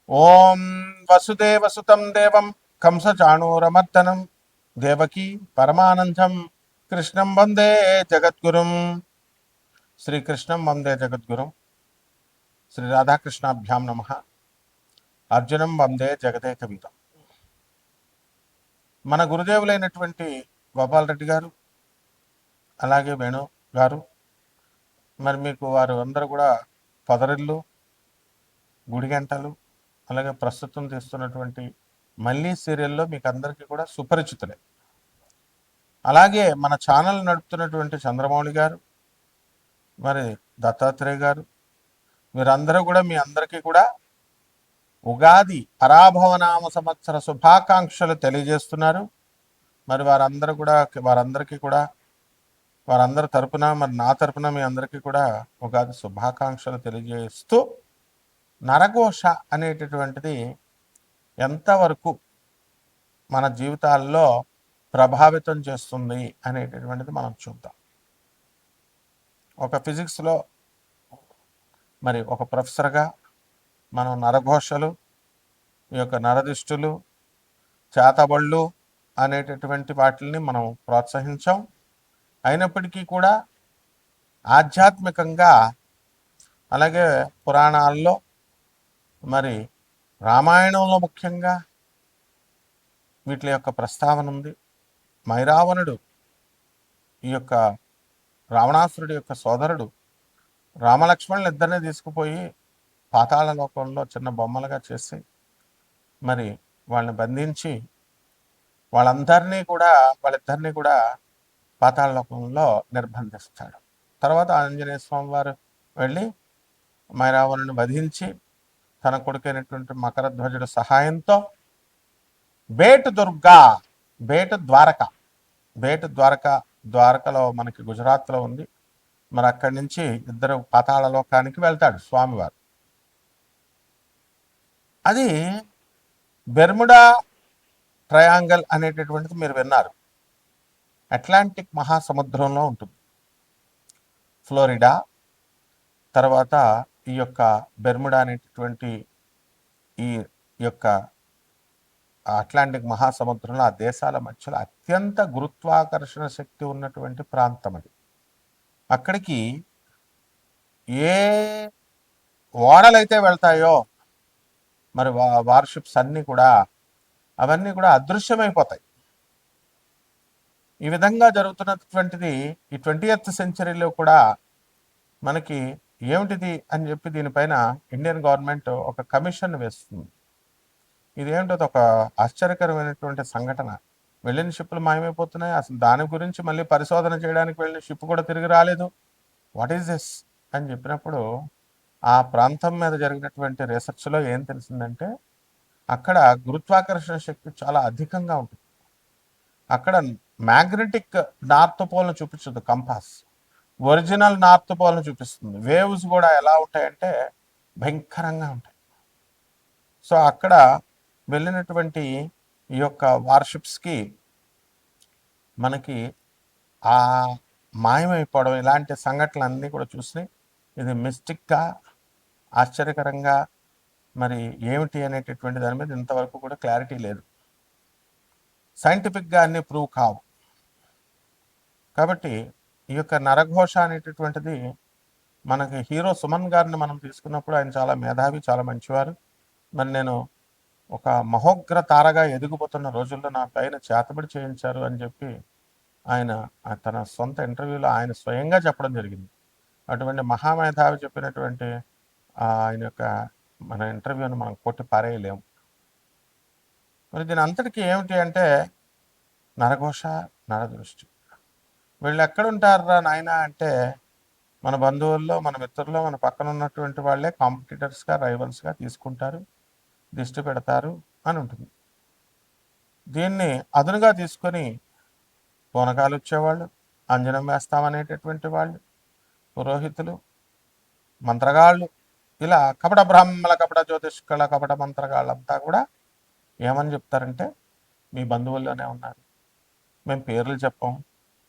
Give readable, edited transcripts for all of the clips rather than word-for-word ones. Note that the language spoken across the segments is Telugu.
ఓం వసుదేవసుతం దేవం కంసచాణూరమర్దనం దేవకీ పరమానందం కృష్ణం వందే జగద్గురుం. శ్రీకృష్ణం వందే జగద్గురుం. శ్రీ రాధాకృష్ణాభ్యాం నమ. అర్జునం వందే జగదేకవీరం. మన గురుదేవులైనటువంటి గోపాలరెడ్డి గారు, అలాగే వేణు గారు, మరి మీకు వారు అందరూ కూడా పొదరిల్లు, గుడిగంటలు, అలాగే ప్రస్తుతం తీస్తున్నటువంటి మళ్ళీ సీరియల్లో మీకు అందరికీ కూడా సుపరిచితులే. అలాగే మన ఛానల్ నడుపుతున్నటువంటి చంద్రమౌళి గారు, మరి దత్తాత్రేయ గారు, వీరందరూ కూడా మీ అందరికీ కూడా ఉగాది పరాభవనామ సంవత్సర శుభాకాంక్షలు తెలియజేస్తున్నారు. మరి వారందరికీ కూడా వారందరి తరపున, మరి నా తరపున మీ అందరికీ కూడా ఉగాది శుభాకాంక్షలు తెలియజేస్తూ, నరఘోష అనేటటువంటిది ఎంతవరకు మన జీవితాల్లో ప్రభావితం చేస్తుంది అనేటటువంటిది మనం చూద్దాం. ఒక ఫిజిక్స్లో మరి ఒక ప్రొఫెసర్గా మనం నరఘోషలు, ఈ యొక్క నరదిష్టులు, చేతబళ్ళు అనేటటువంటి వాటిని మనం ప్రోత్సహించాం. అయినప్పటికీ కూడా ఆధ్యాత్మికంగా, అలాగే పురాణాల్లో, మరి రామాయణంలో ముఖ్యంగా వీటి యొక్క ప్రస్తావన ఉంది. మైరావణుడు, ఈ యొక్క రావణాసురుడి యొక్క సోదరుడు, రామలక్ష్మణులు ఇద్దరిని తీసుకుపోయి పాతాళ లోకంలో చిన్న బొమ్మలుగా చేసి మరి వాళ్ళని బంధించి వాళ్ళిద్దరినీ కూడా పాతాళ లోకంలో నిర్బంధిస్తాడు. తర్వాత ఆంజనేయ స్వామి వారు వెళ్ళి మైరావణుని వధించి తన కొడుకైనటువంటి మకరధ్వజుడి సహాయంతో ద్వారకలో మనకి గుజరాత్లో ఉంది. మరి అక్కడి నుంచి ఇద్దరు పాతాళ లోకానికి వెళ్తాడు స్వామివారు. అది బెర్ముడా ట్రయాంగల్ అనేటటువంటిది మీరు విన్నారు. అట్లాంటిక్ మహాసముద్రంలో ఉంటుంది. ఫ్లోరిడా, తర్వాత ఈ యొక్క బెర్ముడా అనేటటువంటి ఈ యొక్క అట్లాంటిక్ మహాసముద్రంలో ఆ దేశాల మధ్యలో అత్యంత గురుత్వాకర్షణ శక్తి ఉన్నటువంటి ప్రాంతం అది. అక్కడికి ఏ ఓడలైతే వెళ్తాయో మరి వార్షిప్స్ అవన్నీ కూడా అదృశ్యమైపోతాయి. ఈ విధంగా జరుగుతున్నటువంటిది ఈ 20th సెంచరీలో కూడా మనకి ఏమిటిది అని చెప్పి దీనిపైన ఇండియన్ గవర్నమెంట్ ఒక కమిషన్ వేస్తుంది. ఇదేమిటో ఒక ఆశ్చర్యకరమైనటువంటి సంఘటన. వెళ్ళిన షిప్పులు మాయమైపోతున్నాయి. అసలు దాని గురించి మళ్ళీ పరిశోధన చేయడానికి వెళ్ళిన షిప్ కూడా తిరిగి రాలేదు. వాట్ ఈస్ దిస్ అని చెప్పినప్పుడు ఆ ప్రాంతం మీద జరిగినటువంటి రీసెర్చ్లో ఏం తెలిసిందంటే అక్కడ గురుత్వాకర్షణ శక్తి చాలా అధికంగా ఉంటుంది. అక్కడ మ్యాగ్నెటిక్ నార్త్ పోల్ను చూపించదు కంపాస్, ఒరిజినల్ నార్త్ పోల్ను చూపిస్తుంది. వేవ్స్ కూడా ఎలా ఉంటాయంటే భయంకరంగా ఉంటాయి. సో అక్కడ వెళ్ళినటువంటి ఈ యొక్క వార్షిప్స్కి మనకి ఆ మాయమైపోవడం, ఇలాంటి సంఘటనలన్నీ కూడా చూసి ఇది మిస్టిక్గా, ఆశ్చర్యకరంగా మరి ఏమిటి అనేటటువంటి దాని మీద ఇంతవరకు కూడా క్లారిటీ లేదు. సైంటిఫిక్గా అన్ని ప్రూవ్ కావు. కాబట్టి ఈ యొక్క నరఘోష అనేటటువంటిది మనకి హీరో సుమన్ గారిని మనం తీసుకున్నప్పుడు ఆయన చాలా మేధావి, చాలా మంచివారు. మరి నేను ఒక మహోగ్ర తారగా ఎదిగిపోతున్న రోజుల్లో నా పైన చేతబడి చేయించారు అని చెప్పి ఆయన తన సొంత ఇంటర్వ్యూలో ఆయన స్వయంగా చెప్పడం జరిగింది. అటువంటి మహామేధావి చెప్పినటువంటి ఆయన యొక్క మన ఇంటర్వ్యూని మనం కొట్టి పారేయలేము. మరి దీని అంతటికీ ఏమిటి అంటే నరఘోష, నరదృష్టి. వీళ్ళు ఎక్కడుంటారా నాయన అంటే మన బంధువుల్లో, మన మిత్రుల్లో, మన పక్కన ఉన్నటువంటి వాళ్ళే కాంపిటీటర్స్గా, రైవల్స్గా తీసుకుంటారు, దిష్టి పెడతారు అని ఉంటుంది. దీన్ని అదునుగా తీసుకొని పూనకాలు వచ్చేవాళ్ళు, అంజనం వేస్తామనేటటువంటి వాళ్ళు, పురోహితులు, మంత్రగాళ్ళు, ఇలా కపట బ్రాహ్మణ, కపట జ్యోతిష్కుల, కపట మంత్రగాళ్ళంతా కూడా ఏమని చెప్తారంటే మీ బంధువుల్లోనే ఉన్నారు, మేము పేర్లు చెప్పాం,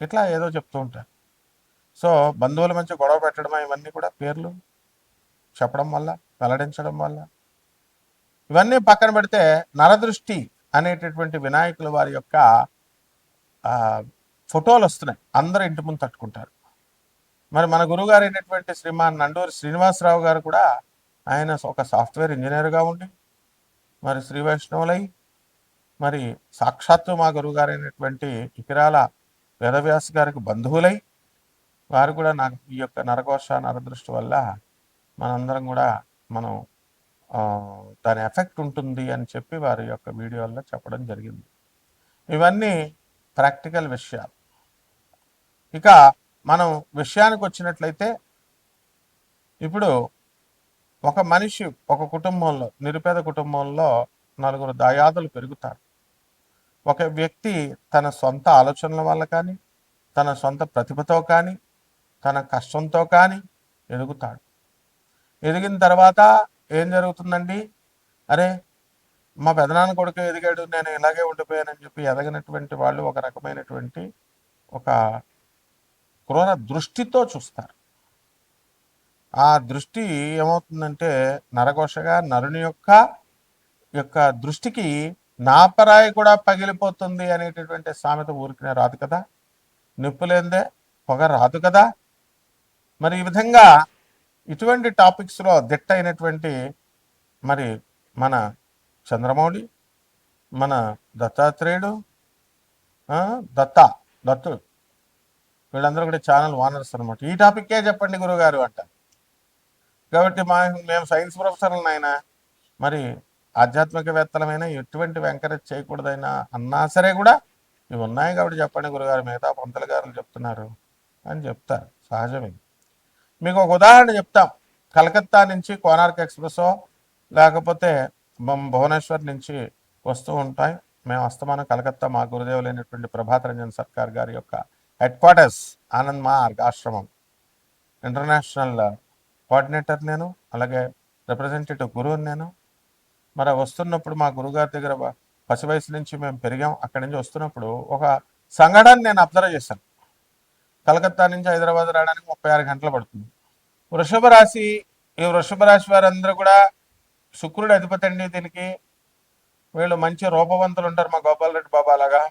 ఇట్లా ఏదో చెప్తూ ఉంటారు. సో బంధువుల మధ్య గొడవ పెట్టడం, ఇవన్నీ కూడా పేర్లు చెప్పడం వల్ల, వెల్లడించడం వల్ల ఇవన్నీ పక్కన పెడితే నరదృష్టి అనేటటువంటి వినాయకుల వారి యొక్క ఫోటోలు వస్తున్నాయి, అందరూ ఇంటి ముందు తట్టుకుంటారు. మరి మన గురువుగారు అయినటువంటి శ్రీమాన్ నండూరి శ్రీనివాసరావు గారు కూడా ఆయన ఒక సాఫ్ట్వేర్ ఇంజనీర్గా ఉండి మరి శ్రీ వైష్ణవులై మరి సాక్షాత్తు మా గురువుగారు అయినటువంటి ఇకిరాల వేదవ్యాస్ గారికి బంధువులై వారు కూడా నాకు ఈ యొక్క నరఘోష నరదృష్టి వల్ల మనందరం కూడా మనం దాని ఎఫెక్ట్ ఉంటుంది అని చెప్పి వారి యొక్క వీడియోల్లో చెప్పడం జరిగింది. ఇవన్నీ ప్రాక్టికల్ విషయాలు. ఇక మనం విషయానికి వచ్చినట్లయితే ఇప్పుడు ఒక మనిషి ఒక కుటుంబంలో, నిరుపేద కుటుంబంలో నలుగురు దాయాదులు పెరుగుతారు. ఒక వ్యక్తి తన సొంత ఆలోచనల వల్ల కానీ, తన సొంత ప్రతిభతో కానీ, తన కష్టంతో కానీ ఎదుగుతాడు. ఎదిగిన తర్వాత ఏం జరుగుతుందండి? అరే మా పెదనాన్న కొడుకు ఎదిగాడు, నేను ఇలాగే ఉండిపోయానని చెప్పి ఎదగినటువంటి వాళ్ళు ఒక రకమైనటువంటి ఒక క్రూర దృష్టితో చూస్తారు. ఆ దృష్టి ఏమవుతుందంటే నరఘోషగా నరుని యొక్క దృష్టికి నాపరాయి కూడా పగిలిపోతుంది అనేటటువంటి సామెత ఊరికినే రాదు కదా, నిప్పులేందే పొగ రాదు కదా. మరి ఈ విధంగా ఇటువంటి టాపిక్స్లో దిట్టైనటువంటి మరి మన చంద్రమౌళి, మన దత్తాత్రేయుడు, దత్తుడు, వీళ్ళందరూ కూడా ఛానల్ ఓనర్స్ అనమాట. ఈ టాపిక్కే చెప్పండి గురువుగారు అంట. కాబట్టి మేము సైన్స్ ప్రొఫెసర్లను అయినా మరి ఆధ్యాత్మికవేత్తలమైనా ఎటువంటి ఎంకరేజ్ చేయకూడదైనా అన్నా సరే కూడా ఇవి ఉన్నాయి కాబట్టి చెప్పండి గురుగారు, మిగతా పంతుల గారు చెప్తున్నారు అని చెప్తారు, సహజమే. మీకు ఒక ఉదాహరణ చెప్తాం. కలకత్తా నుంచి కోనార్క్ ఎక్స్ప్రెస్సో లేకపోతే భువనేశ్వర్ నుంచి వస్తూ ఉంటాయి. మేము అస్తమానం కలకత్తా మా గురుదేవులైనటువంటి ప్రభాత్ రంజన్ సర్కార్ గారి యొక్క హెడ్ క్వార్టర్స్ ఆనంద్ మార్గ్ ఆశ్రమం ఇంటర్నేషనల్ కోఆర్డినేటర్ నేను, అలాగే రిప్రజెంటేటివ్ గురువుని నేను. మరి వస్తున్నప్పుడు మా గురుగారి దగ్గర పసి వయసు నుంచి మేము పెరిగాం. అక్కడి నుంచి వస్తున్నప్పుడు ఒక సంఘటన నేను అబ్జర్వ్ చేశాను. కలకత్తా నుంచి హైదరాబాద్ రావడానికి 36 గంటలు పడుతుంది. వృషభ రాశి, ఈ వృషభ రాశి వారందరూ కూడా శుక్రుడు అధిపతి అండి దీనికి. వీళ్ళు మంచి రూపవంతులు ఉంటారు, మా గోపాలరెడ్డి బాబా లాగా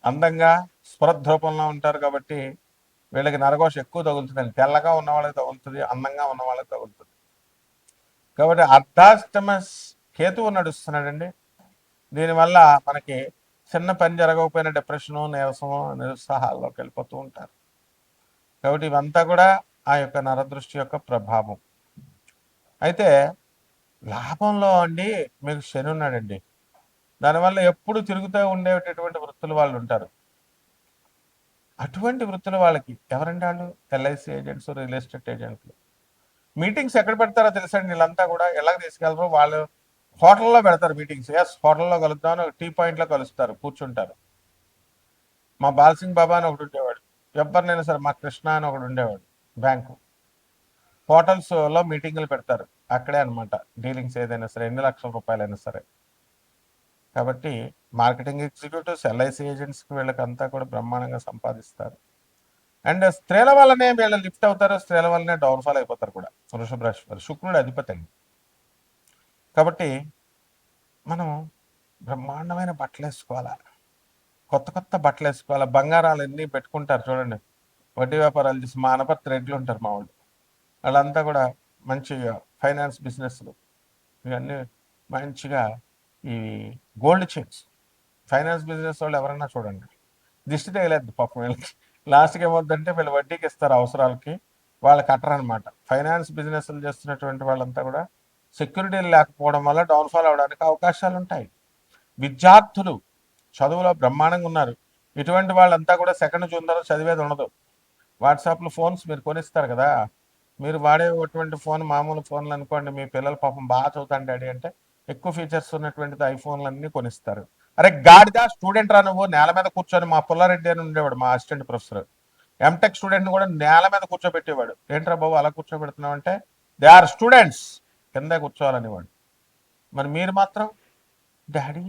అందంగా స్ఫురద్రూపంలో ఉంటారు. కాబట్టి వీళ్ళకి నరఘోష ఎక్కువ తగులుతుందండి. తెల్లగా ఉన్న వాళ్ళకి తగులుతుంది, అందంగా ఉన్న వాళ్ళకి తగులుతుంది. కాబట్టి అర్ధాష్టమ కేతువు నడుస్తున్నాడండి. దీనివల్ల మనకి చిన్న పని జరగకపోయిన డిప్రెషను, నీరసము, నిరుత్సాహాల్లోకి వెళ్ళిపోతూ ఉంటారు. కాబట్టి ఇవంతా కూడా ఆ యొక్క నరదృష్టి యొక్క ప్రభావం. అయితే లాభంలో అండి మీకు శని ఉన్నాడండి. దానివల్ల ఎప్పుడు తిరుగుతూ ఉండేటటువంటి వృత్తులు వాళ్ళు ఉంటారు. అటువంటి వృత్తుల వాళ్ళకి ఎవరండి వాళ్ళు? ఎల్ఐసి ఏజెంట్స్, రియల్ ఎస్టేట్ ఏజెంట్లు. మీటింగ్స్ ఎక్కడ పెడతారో తెలుసండి. వీళ్ళంతా కూడా ఎలా తీసుకెళ్తారో వాళ్ళు హోటల్లో పెడతారు మీటింగ్స్. ఎస్, హోటల్లో కలుద్దామని టీ పాయింట్లో కలుస్తారు, కూర్చుంటారు. మా బాల్సింగ్ బాబా అని ఒకటి ఉండేవాడు, ఎవరినైనా సరే మా కృష్ణ అని ఒకడు ఉండేవాడు, బ్యాంకు. హోటల్స్లో మీటింగులు పెడతారు, అక్కడే అనమాట డీలింగ్స్ ఏదైనా సరే, ఎన్ని లక్షల రూపాయలైనా సరే. కాబట్టి మార్కెటింగ్ ఎగ్జిక్యూటివ్స్, ఎల్ఐసి ఏజెంట్స్కి వీళ్ళకంతా కూడా బ్రహ్మాండంగా సంపాదిస్తారు. అండ్ స్త్రీల వల్లనే వీళ్ళు లిఫ్ట్ అవుతారు, స్త్రీల వల్లనే డౌన్ఫాల్ అయిపోతారు కూడా. వృషభ రాశి వారు శుక్రుడు అధిపతి అండి. కాబట్టి మనం బ్రహ్మాండమైన బట్టలు వేసుకోవాలా, కొత్త కొత్త బట్టలు వేసుకోవాలా. బంగారాలు ఎన్ని పెట్టుకుంటారు చూడండి, వడ్డీ వ్యాపారాలు చేసి మా అనపర్తి రెడ్లు ఉంటారు మా వాళ్ళు. వాళ్ళంతా కూడా మంచిగా ఫైనాన్స్ బిజినెస్లు ఇవన్నీ మంచిగా ఈ గోల్డ్ చైన్స్. ఫైనాన్స్ బిజినెస్ వాళ్ళు ఎవరన్నా చూడండి, దిష్టి తగలేదు పాపం వీళ్ళకి. లాస్ట్కి ఏమవుతుందంటే వీళ్ళు వడ్డీకి ఇస్తారు అవసరాలకి, వాళ్ళు కట్టరనమాట. ఫైనాన్స్ బిజినెస్లు చేస్తున్నటువంటి వాళ్ళంతా కూడా సెక్యూరిటీలు లేకపోవడం వల్ల డౌన్ఫాల్ అవడానికి అవకాశాలు ఉంటాయి. విద్యార్థులు చదువులో బ్రహ్మాండంగా ఉన్నారు. ఇటువంటి వాళ్ళంతా కూడా సెకండ్ జూన్లో చదివేది ఉండదు. వాట్సాప్లో ఫోన్స్ మీరు కొనిస్తారు కదా, మీరు వాడేటువంటి ఫోన్ మామూలు ఫోన్లు అనుకోండి, మీ పిల్లలు పాపం బాగా చదువుతాను డాడీ అంటే ఎక్కువ ఫీచర్స్ ఉన్నటువంటిది ఐఫోన్లు అన్నీ కొనిస్తారు. అరే గాడిదా, స్టూడెంట్ రా నువ్వు, నేల మీద కూర్చొని. మా పుల్లారెడ్డి అని ఉండేవాడు మా అసిస్టెంట్ ప్రొఫెసర్, ఎంటెక్ స్టూడెంట్ని కూడా నేల మీద కూర్చోబెట్టేవాడు. ఏంట్రా బాబు అలా కూర్చోబెడుతున్నావు అంటే, దే ఆర్ స్టూడెంట్స్, కింద కూర్చోవాలనేవాడు. మరి మీరు మాత్రం డాడీ,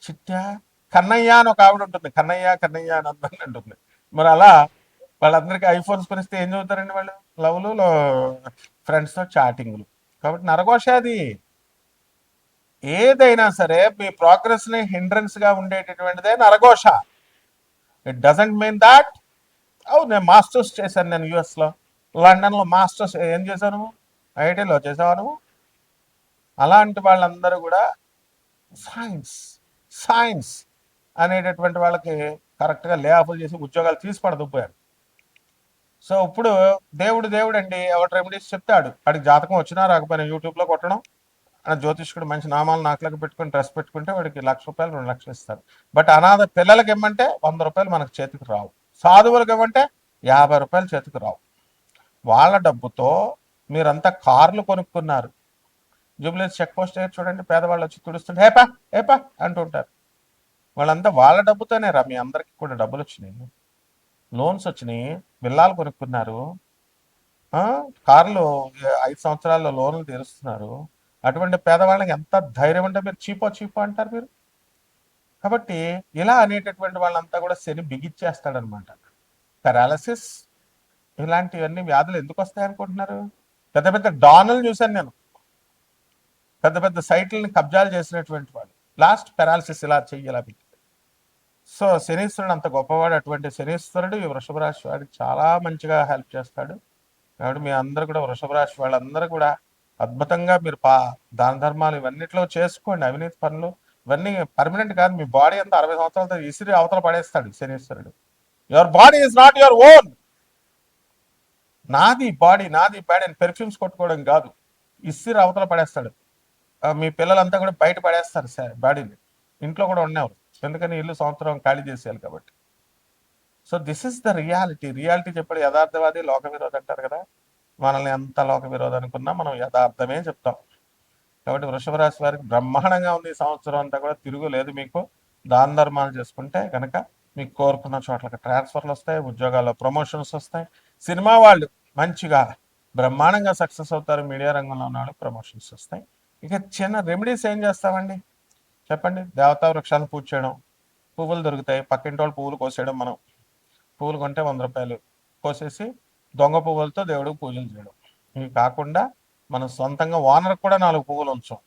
చిట్టా, కన్నయ్య అని ఒక ఆవిడ ఉంటుంది, కన్నయ్య కన్నయ్య అని అందరినీ ఉంటుంది. మరి అలా వాళ్ళందరికీ ఐఫోన్స్ కొనిస్తే ఏం చదువుతారండి వాళ్ళు? లవ్లు, ఫ్రెండ్స్తో చాటింగ్లు. కాబట్టి నరఘోష అది. ఏదైనా సరే మీ ప్రోగ్రెస్ ని హిండ్రన్స్ గా ఉండేటటువంటిదే నరఘోష. ఇట్ డజంట్ మీన్ దాట్ నేను మాస్టర్స్ చేశాను, నేను యుఎస్లో లండన్లో మాస్టర్స్ ఏం చేశాను, ఐఐటీలో చేసావా నువ్వు? అలాంటి వాళ్ళందరూ కూడా సైన్స్ సైన్స్ అనేటటువంటి వాళ్ళకి కరెక్ట్గా లే ఆఫ్లు చేసి ఉద్యోగాలు తీసి పడదుపోయారు. సో ఇప్పుడు దేవుడు అండి, ఎవరు రెమెడీస్ చెప్తాడు, వాడికి జాతకం వచ్చినా రాకపోయినా యూట్యూబ్లో కొట్టడం, జ్యోతిష్కుడు మంచి నామాలు నాకులకు పెట్టుకుని డ్రెస్ పెట్టుకుంటే వాడికి ₹1,00,000 2,00,000 ఇస్తారు. బట్ అనాథ పిల్లలకి ఇమ్మంటే ₹100 మనకు చేతికి రావు, సాధువులకు ఇవ్వంటే ₹50 చేతికి రావు. వాళ్ళ డబ్బుతో మీరంతా కార్లు కొనుక్కున్నారు. జూబ్లీస్ చెక్ పోస్ట్ దగ్గర చూడండి, పేదవాళ్ళు వచ్చి తుడుస్తుంటే ఏపా ఏపా అంటుంటారు. వాళ్ళంతా వాళ్ళ డబ్బుతోనే రా, మీ అందరికీ కూడా డబ్బులు వచ్చినాయి, లోన్స్ వచ్చినాయి, బిల్లాలు కొనుక్కున్నారు, కార్లు 5 సంవత్సరాల్లో లోన్లు తీరుస్తున్నారు. అటువంటి పేదవాళ్ళకి ఎంత ధైర్యం ఉంటే మీరు చీపో అంటారు మీరు. కాబట్టి ఇలా అనేటటువంటి వాళ్ళంతా కూడా శని బిగిచ్చేస్తాడనమాట. పారాలసిస్ ఇలాంటివన్నీ వ్యాధులు ఎందుకు వస్తాయి అనుకుంటున్నారు? పెద్ద పెద్ద డానులు చూశాను నేను, పెద్ద పెద్ద సైట్లని కబ్జాలు చేసినటువంటి వాళ్ళు లాస్ట్ పారాలసిస్ ఇలా చెయ్యాల. సో శనీశ్వరుడు అంత గొప్పవాడు. అటువంటి శనీశ్వరుడు ఈ వృషభ రాశి వాడికి చాలా మంచిగా హెల్ప్ చేస్తాడు. కాబట్టి మీ అందరూ కూడా వృషభ రాశి వాళ్ళందరూ కూడా అద్భుతంగా మీరు దాన ధర్మాలు ఇవన్నిట్లో చేసుకోండి. అవినీతి పనులు ఇవన్నీ పర్మనెంట్ కాదు. మీ బాడీ అంతా 60 సంవత్సరాలతో ఇసిరి అవతల పడేస్తాడు శనీశ్వరుడు. Your body is not your own. నాది బాడీ అని పెర్ఫ్యూమ్స్ కొట్టుకోవడం కాదు, ఇసిరి అవతల పడేస్తాడు. మీ పిల్లలంతా కూడా బయట పడేస్తారు సార్ బాడీని, ఇంట్లో కూడా ఉండేవారు, ఎందుకని ఇల్లు సంవత్సరం ఖాళీ చేసేయాలి కాబట్టి. So this is the reality చెప్పాడు యథార్థవాది లోక విరోధి అంటారు కదా. మనల్ని ఎంత లోక విరోధం అనుకున్నా మనం యథార్థమే చెప్తాం. కాబట్టి వృషభ రాశి వారికి బ్రహ్మాండంగా ఉంది ఈ సంవత్సరం అంతా కూడా, తిరుగులేదు మీకు. దాన ధర్మాలు చేసుకుంటే కనుక మీకు కోరుకున్న చోట్లకి ట్రాన్స్ఫర్లు వస్తాయి, ఉద్యోగాల్లో ప్రమోషన్స్ వస్తాయి. సినిమా వాళ్ళు మంచిగా బ్రహ్మాండంగా సక్సెస్ అవుతారు, మీడియా రంగంలో ఉన్న వాళ్ళకి ప్రమోషన్స్ వస్తాయి. ఇక చిన్న రెమెడీస్ ఏం చేస్తామండి చెప్పండి? దేవతా వృక్షాలను పూజ చేయడం, పువ్వులు దొరుకుతాయి, పక్కింటి వాళ్ళు పువ్వులు కోసేయడం. మనం పువ్వులు కొంటే ₹100 కోసేసి దొంగ పువ్వులతో దేవుడికి పూజలు చేయడం. ఇవి కాకుండా మనం సొంతంగా ఓనర్కి కూడా 4 పువ్వులు ఉంచాం,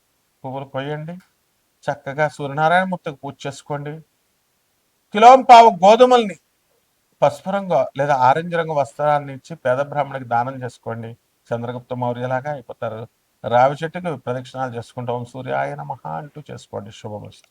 పువ్వులు కొయ్యండి, చక్కగా సూర్యనారాయణమూర్తికి పూజ చేసుకోండి. కిలోంపావు గోధుమల్ని పసుపు రంగు లేదా ఆరెంజ్ రంగు వస్త్రాన్ని ఇచ్చి పేద బ్రాహ్మణికి దానం చేసుకోండి. చంద్రగుప్త మౌర్యలాగా అయిపోతారు. రావి చెట్టుకి ప్రదక్షిణాలు చేసుకుంటాం, సూర్యాయ నమః అంటూ చేసుకోండి. శుభమస్తు.